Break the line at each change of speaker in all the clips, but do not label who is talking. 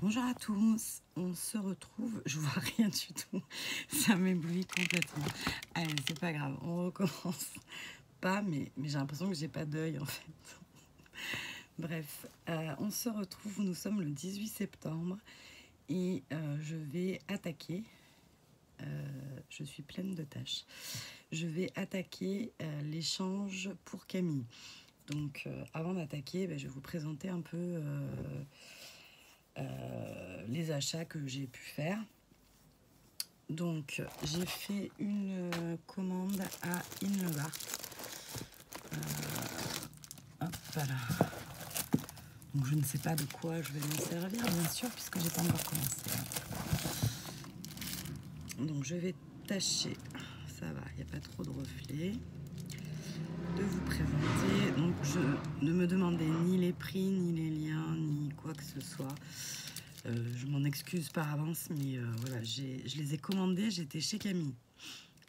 Bonjour à tous, on se retrouve, je vois rien du tout, ça m'éblouit complètement. Allez, c'est pas grave, on recommence. Pas, mais j'ai l'impression que j'ai pas d'œil en fait. Bref, on se retrouve, nous sommes le 18 septembre et je vais attaquer, je suis pleine de tâches, je vais attaquer l'échange pour Camille. Donc avant d'attaquer, je vais vous présenter un peu les achats que j'ai pu faire. Donc j'ai fait une commande à Inlevart. Hop là. Donc je ne sais pas de quoi je vais me servir, bien sûr, puisque j'ai pas encore commencé. Donc je vais tâcher, ça va, il n'y a pas trop de reflets, de vous présenter. Donc ne me demandez ni les prix, ni les liens, ni quoi que ce soit. Je m'en excuse par avance, mais voilà, je les ai commandés, j'étais chez Camille.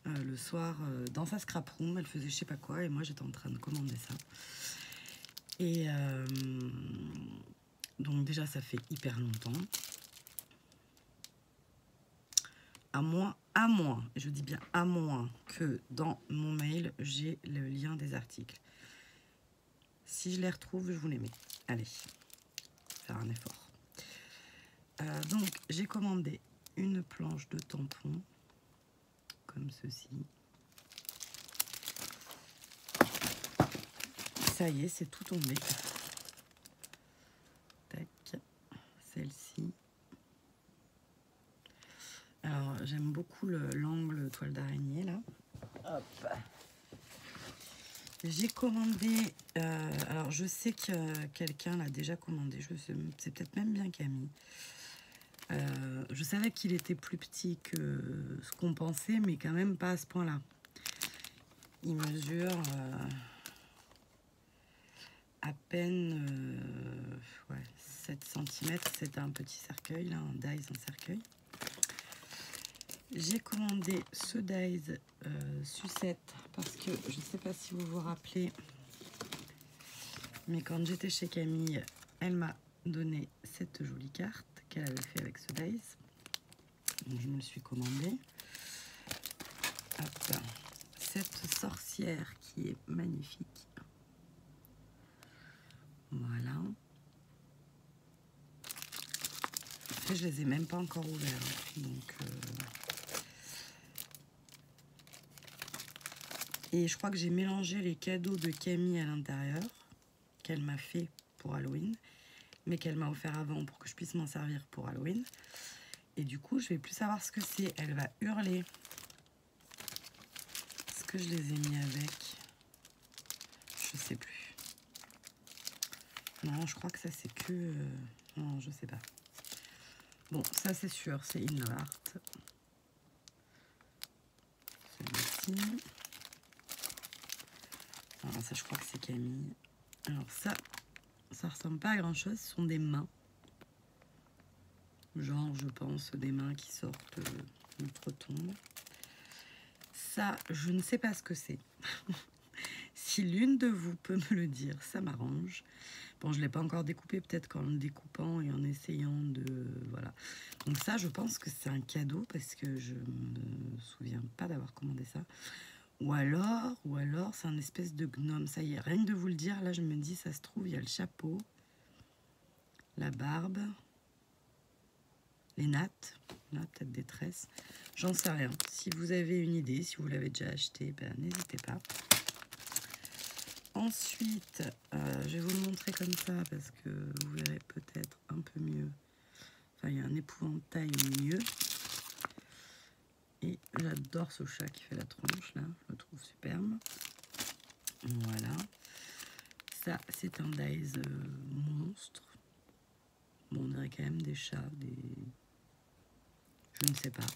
Le soir, dans sa scrap room, elle faisait je sais pas quoi, et moi j'étais en train de commander ça. Et donc déjà, ça fait hyper longtemps. À moins, je dis bien à moins que dans mon mail, j'ai le lien des articles. Si je les retrouve, je vous les mets. Allez, faire un effort. Donc, j'ai commandé une planche de tampons, comme ceci. Ça y est, c'est tout tombé. Tac, celle-ci. Alors, j'aime beaucoup l'angle toile d'araignée, là. Hop. J'ai commandé... alors, je sais que quelqu'un l'a déjà commandé. Je sais, c'est peut-être même bien Camille. Je savais qu'il était plus petit que ce qu'on pensait, mais quand même pas à ce point-là. Il mesure à peine ouais, 7 cm. C'est un petit cercueil, là, un dies en cercueil. J'ai commandé ce dies sucette parce que je ne sais pas si vous vous rappelez, mais quand j'étais chez Camille, elle m'a donné cette jolie carte qu'elle avait fait avec ce dies. Donc je me le suis commandé. Hop. Cette sorcière qui est magnifique. Voilà. En fait, je les ai même pas encore ouverts. Donc, et je crois que j'ai mélangé les cadeaux de Camille à l'intérieur, qu'elle m'a fait pour Halloween, mais qu'elle m'a offert avant pour que je puisse m'en servir pour Halloween. Et du coup, je vais plus savoir ce que c'est. Elle va hurler. Est-ce que je les ai mis avec? Je sais plus. Non, je crois que ça c'est que... non, je sais pas. Bon, ça c'est sûr, c'est Inlevart. Celui-ci. Alors ça, je crois que c'est Camille. Alors ça ressemble pas à grand chose. Ce sont des mains. Genre, je pense, des mains qui sortent d'outre-tombe. Ça, je ne sais pas ce que c'est. Si l'une de vous peut me le dire, ça m'arrange. Bon, je ne l'ai pas encore découpé, peut-être qu'en le découpant et en essayant de... Voilà. Donc ça, je pense que c'est un cadeau parce que je me souviens pas d'avoir commandé ça. Ou alors c'est un espèce de gnome. Ça y est, rien que de vous le dire, là, je me dis, ça se trouve, il y a le chapeau, la barbe, les nattes, là, peut-être des tresses. J'en sais rien. Si vous avez une idée, si vous l'avez déjà acheté, ben, n'hésitez pas. Ensuite, je vais vous le montrer comme ça parce que vous verrez peut-être un peu mieux. Enfin, il y a un épouvantail au milieu. Et j'adore ce chat qui fait la tronche, là. Je le trouve superbe. Voilà. Ça, c'est un dies monstre. Bon, on dirait quand même des chats, des... Je ne sais pas.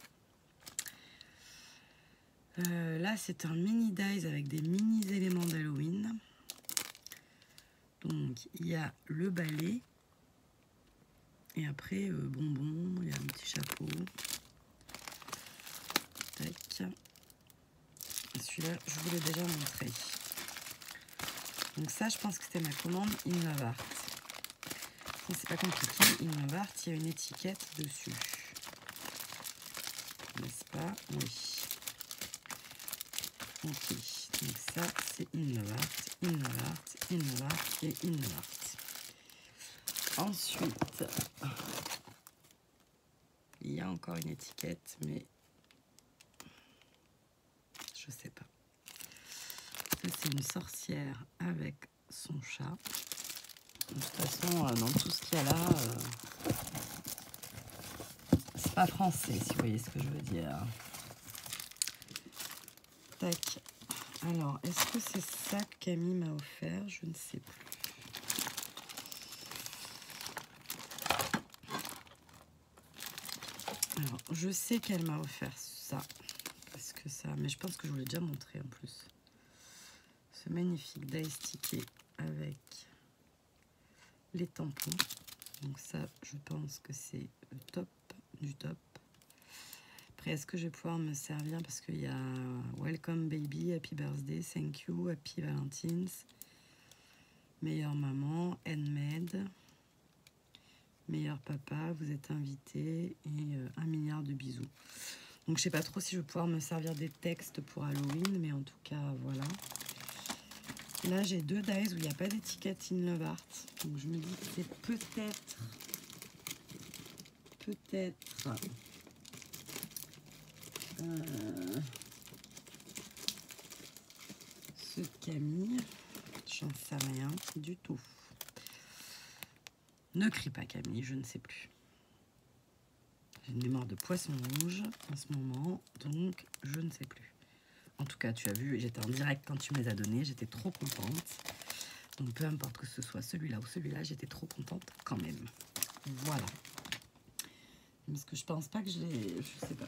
Là, c'est un mini dies avec des mini éléments d'Halloween. Donc, il y a le balai. Et après, bonbon, il y a un petit chapeau. Tac. Celui-là, je vous l'ai déjà montré. Donc ça, je pense que c'était ma commande Inlevart. c'est pas compliqué. Innovart, il y a une étiquette dessus. N'est-ce pas? Oui. Ok. Donc ça, c'est Innovart, Innovart, Innovart et Innovart. Ensuite, il y a encore une étiquette, mais je sais pas. Ça, c'est une sorcière avec son chat. De toute façon, dans tout ce qu'il y a là, c'est pas français, si vous voyez ce que je veux dire. Tac. Alors, est-ce que c'est ça que Camille m'a offert? Je ne sais plus. Alors, je sais qu'elle m'a offert ça. Parce que ça... Mais je pense que je vous l'ai déjà montré en plus. Ce magnifique die stické avec les tampons. Donc ça, je pense que c'est le top du top. Après, est-ce que je vais pouvoir me servir? Parce qu'il y a Welcome Baby, Happy Birthday, Thank You, Happy Valentine's, Meilleure Maman, Handmade, Meilleur Papa, Vous êtes invité et 1 milliard de bisous. Donc je sais pas trop si je vais pouvoir me servir des textes pour Halloween, mais en tout cas, voilà. Là, j'ai 2 dies où il n'y a pas d'étiquette Innovart. Donc je me dis que c'est peut-être ce Camille, j'en sais rien du tout. Ne crie pas Camille, je ne sais plus. J'ai une mémoire de poisson rouge en ce moment, donc je ne sais plus. En tout cas, tu as vu, j'étais en direct quand tu me les as donnés, j'étais trop contente. Donc peu importe que ce soit celui-là ou celui-là, j'étais trop contente quand même. Voilà. Parce que je pense pas que je l'ai... Je sais pas.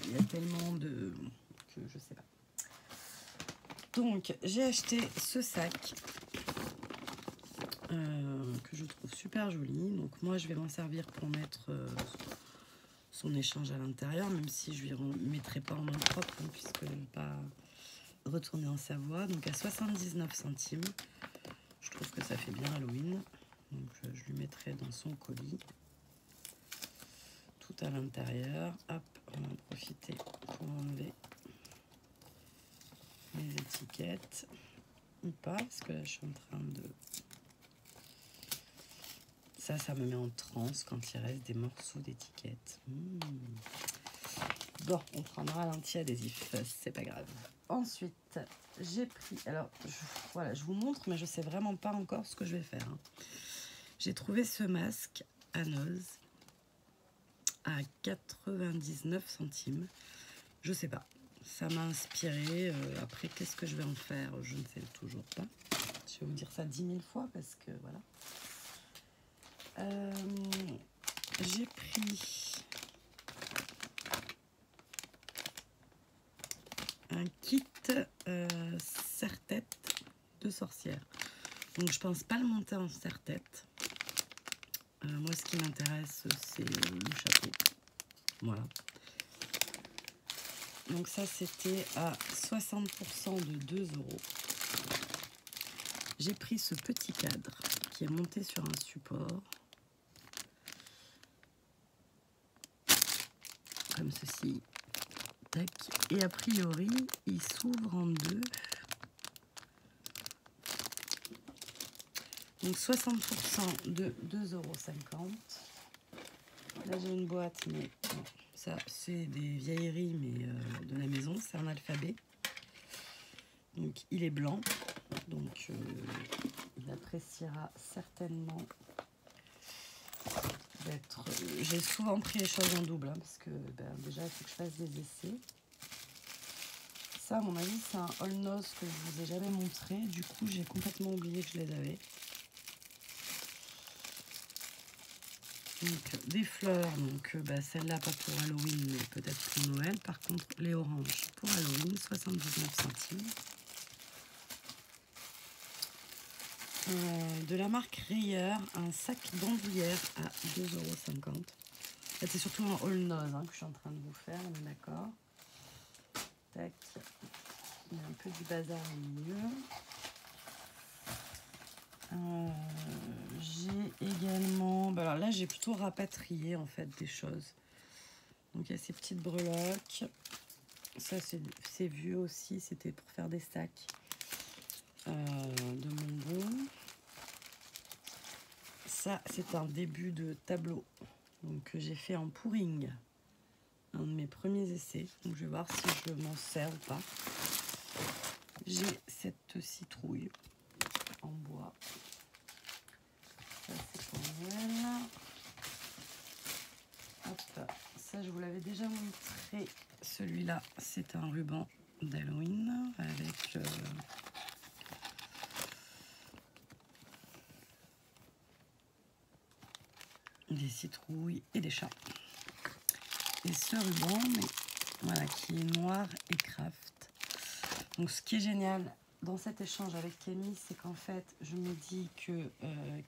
Il y a tellement de... que je sais pas. Donc, j'ai acheté ce sac que je trouve super joli. Donc, moi, je vais m'en servir pour mettre son échange à l'intérieur, même si je ne mettrai pas en main propre, hein, puisque je ne vais pas retourner en Savoie. Donc, à 79 centimes. Je trouve que ça fait bien Halloween. Donc, je lui mettrai dans son colis. Tout à l'intérieur. Hop, on va en profiter pour enlever les étiquettes. Ou pas, parce que là, je suis en train de... Ça me met en transe quand il reste des morceaux d'étiquettes. Bon, on prendra l'anti-adhésif, c'est pas grave. Ensuite, j'ai pris... Alors, voilà, je vous montre, mais je sais vraiment pas encore ce que je vais faire. Hein. J'ai trouvé ce masque à Noz à 99 centimes. Je sais pas. Ça m'a inspiré. Après, qu'est-ce que je vais en faire? Je ne sais toujours pas. Je vais vous dire ça 10 000 fois parce que voilà. J'ai pris un kit serre-tête de sorcière. Donc je pense pas le monter en serre-tête. Moi ce qui m'intéresse c'est le chapeau. Voilà. Donc ça c'était à 60% de 2 €. J'ai pris ce petit cadre qui est monté sur un support. Comme ceci. Tac. Et a priori, il s'ouvre en deux. Donc 60% de 2,50 €. Là j'ai une boîte, mais bon, ça c'est des vieilleries, mais de la maison, c'est un alphabet. Donc il est blanc, donc il appréciera certainement d'être... J'ai souvent pris les choses en double, hein, parce que déjà il faut que je fasse des essais. Ça à mon avis c'est un all nose que je vous ai jamais montré, du coup j'ai complètement oublié que je les avais. Donc des fleurs, donc celle-là pas pour Halloween mais peut-être pour Noël. Par contre les oranges pour Halloween, 79 centimes. De la marque Rayer, un sac bandoulière à 2,50 €. En fait, c'est surtout un all nose hein, que je suis en train de vous faire, on est d'accord. Tac. Il y a un peu du bazar au milieu. J'ai également... Bah alors là, j'ai plutôt rapatrié en fait des choses. Donc il y a ces petites breloques. Ça, c'est vieux aussi. C'était pour faire des sacs de bonbons. Ça, c'est un début de tableau donc, que j'ai fait en pouring. Un de mes premiers essais. Donc je vais voir si je m'en sers ou pas. J'ai cette citrouille en bois. Ça, c'est pour Noël. Hop, ça, je vous l'avais déjà montré. Celui-là, c'est un ruban d'Halloween avec des citrouilles et des chats. Et ce ruban, mais voilà, qui est noir et craft. Donc, ce qui est génial dans cet échange avec Camille, c'est qu'en fait, je me dis que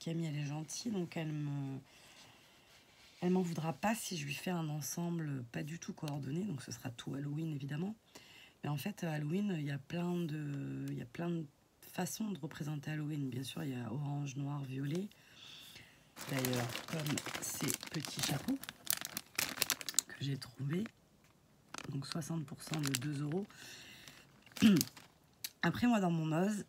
Camille, elle est gentille, donc elle m'en voudra pas si je lui fais un ensemble pas du tout coordonné, donc ce sera tout Halloween évidemment. Mais en fait, Halloween, il y a plein de façons de représenter Halloween. Bien sûr, il y a orange, noir, violet. D'ailleurs, comme ces petits chapeaux que j'ai trouvés, donc 60% de 2 €. Après, moi, dans mon Oz,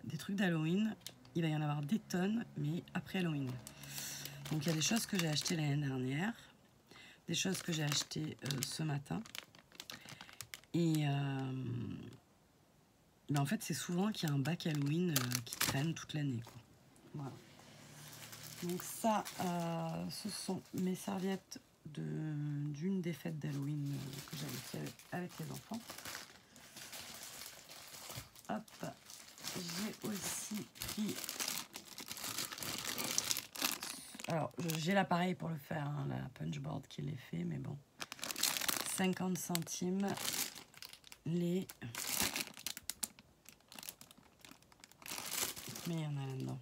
des trucs d'Halloween, il va y en avoir des tonnes, mais après Halloween. Donc, il y a des choses que j'ai achetées l'année dernière, des choses que j'ai achetées ce matin. Et en fait, c'est souvent qu'il y a un bac Halloween qui traîne toute l'année. Voilà. Donc ça, ce sont mes serviettes d'une des fêtes d'Halloween que j'avais fait avec les enfants. Hop, j'ai aussi pris... Alors, j'ai l'appareil pour le faire, hein, la punchboard qui l'est fait, mais bon. 50 centimes les... Mais il y en a là-dedans.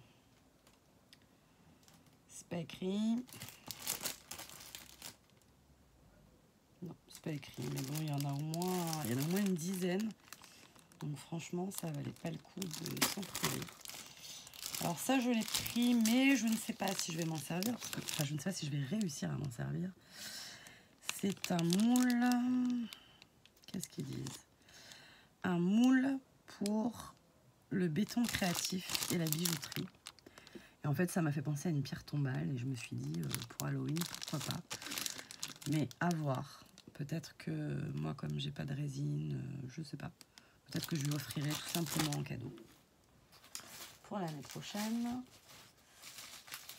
C'est pas écrit. Non, c'est pas écrit, mais bon, il y en a au moins une dizaine. Donc franchement, ça valait pas le coup de s'en priver. Alors ça, je l'ai pris, mais je ne sais pas si je vais m'en servir. Enfin, je ne sais pas si je vais réussir à m'en servir. C'est un moule... Qu'est-ce qu'ils disent? Un moule pour le béton créatif et la bijouterie. Et en fait, ça m'a fait penser à une pierre tombale. Et je me suis dit, pour Halloween, pourquoi pas. Mais à voir. Peut-être que moi, comme j'ai pas de résine, je sais pas. Peut-être que je lui offrirai tout simplement en cadeau. Pour l'année prochaine.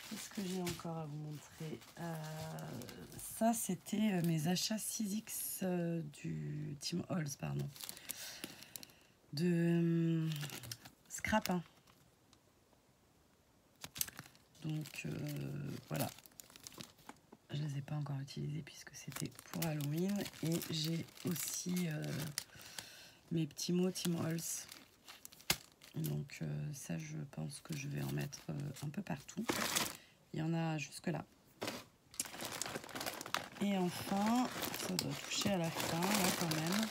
Qu'est-ce que j'ai encore à vous montrer? Ça, c'était mes achats 6X du Team Halls, pardon. De scrap. Hein. Donc, voilà. Je ne les ai pas encore utilisés puisque c'était pour Halloween. Et j'ai aussi mes petits mots Team Halls. Donc, ça, je pense que je vais en mettre un peu partout. Il y en a jusque là. Et enfin, ça doit toucher à la fin, là quand même.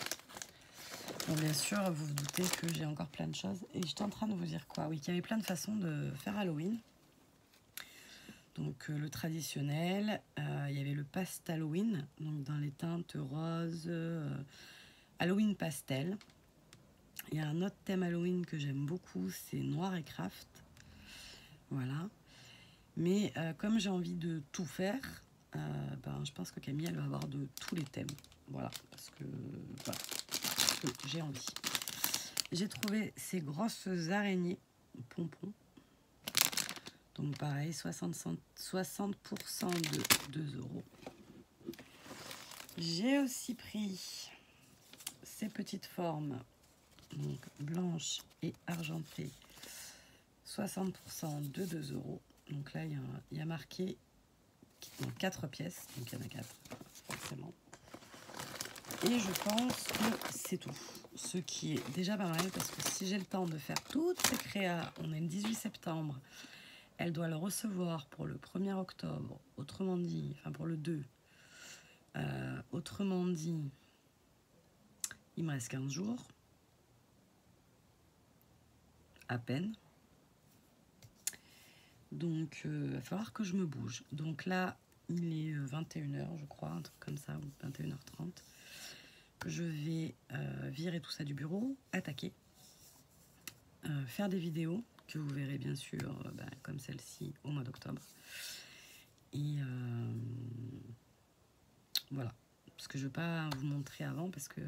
Bon, bien sûr, vous vous doutez que j'ai encore plein de choses. Et j'étais en train de vous dire quoi? Oui, qu'il y avait plein de façons de faire Halloween. Donc le traditionnel, il y avait le Past-Halloween, donc dans les teintes roses, Halloween pastel. Il y a un autre thème Halloween que j'aime beaucoup, c'est noir et craft. Voilà. Mais comme j'ai envie de tout faire, je pense que Camille, elle va avoir de tous les thèmes. Voilà, parce que j'ai envie. J'ai trouvé ces grosses araignées pompons. Donc pareil, 60% de 2 €. J'ai aussi pris ces petites formes, donc blanches et argentées, 60% de 2 €. Donc là, il y a marqué 4 pièces, donc il y en a 4, forcément. Et je pense que c'est tout. Ce qui est déjà pas mal, parce que si j'ai le temps de faire toutes ces créas, on est le 18 septembre, elle doit le recevoir pour le 1er octobre, autrement dit, enfin pour le 2. Autrement dit, il me reste 15 jours, à peine. Donc, il va falloir que je me bouge. Donc là, il est 21h, je crois, un truc comme ça, ou 21h30. Je vais virer tout ça du bureau, attaquer, faire des vidéos que vous verrez bien sûr, comme celle-ci, au mois d'octobre. Et voilà. Parce que je ne vais pas vous montrer avant, parce que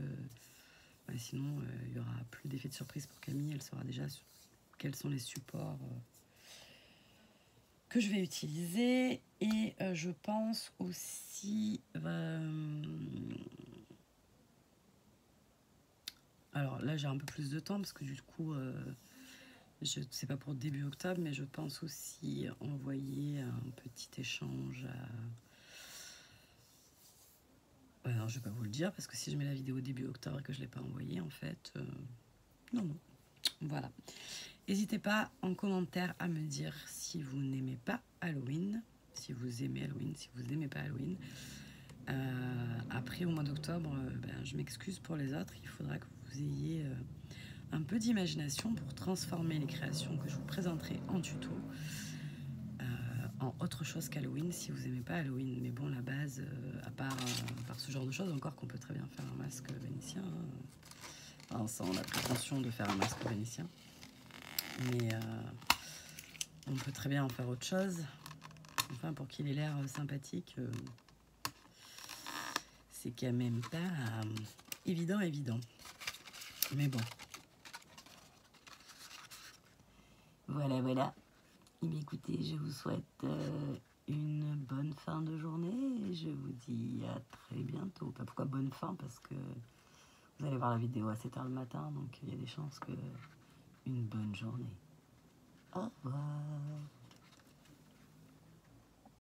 sinon, il n'y aura plus d'effet de surprise pour Camille. Elle saura déjà quels sont les supports que je vais utiliser. Et je pense aussi... alors là, j'ai un peu plus de temps, parce que du coup... je ne sais pas pour début octobre, mais je pense aussi envoyer un petit échange à... alors, je ne vais pas vous le dire, parce que si je mets la vidéo début octobre et que je ne l'ai pas envoyée, en fait... non. Voilà. N'hésitez pas en commentaire à me dire si vous n'aimez pas Halloween, si vous aimez Halloween, si vous n'aimez pas Halloween. Après, au mois d'octobre, je m'excuse pour les autres. Il faudra que vous ayez... un peu d'imagination pour transformer les créations que je vous présenterai en tuto en autre chose qu'Halloween si vous n'aimez pas Halloween. Mais bon, la base, à part ce genre de choses, encore qu'on peut très bien faire un masque vénitien, sans la prétention de faire un masque vénitien. Mais on peut très bien en faire autre chose. Enfin, pour qu'il ait l'air sympathique, c'est quand même pas évident. Mais bon. Voilà. Et bien, écoutez, je vous souhaite une bonne fin de journée et je vous dis à très bientôt. Enfin, pourquoi bonne fin? Parce que vous allez voir la vidéo à 7h le matin, donc il y a des chances que une bonne journée. Au revoir.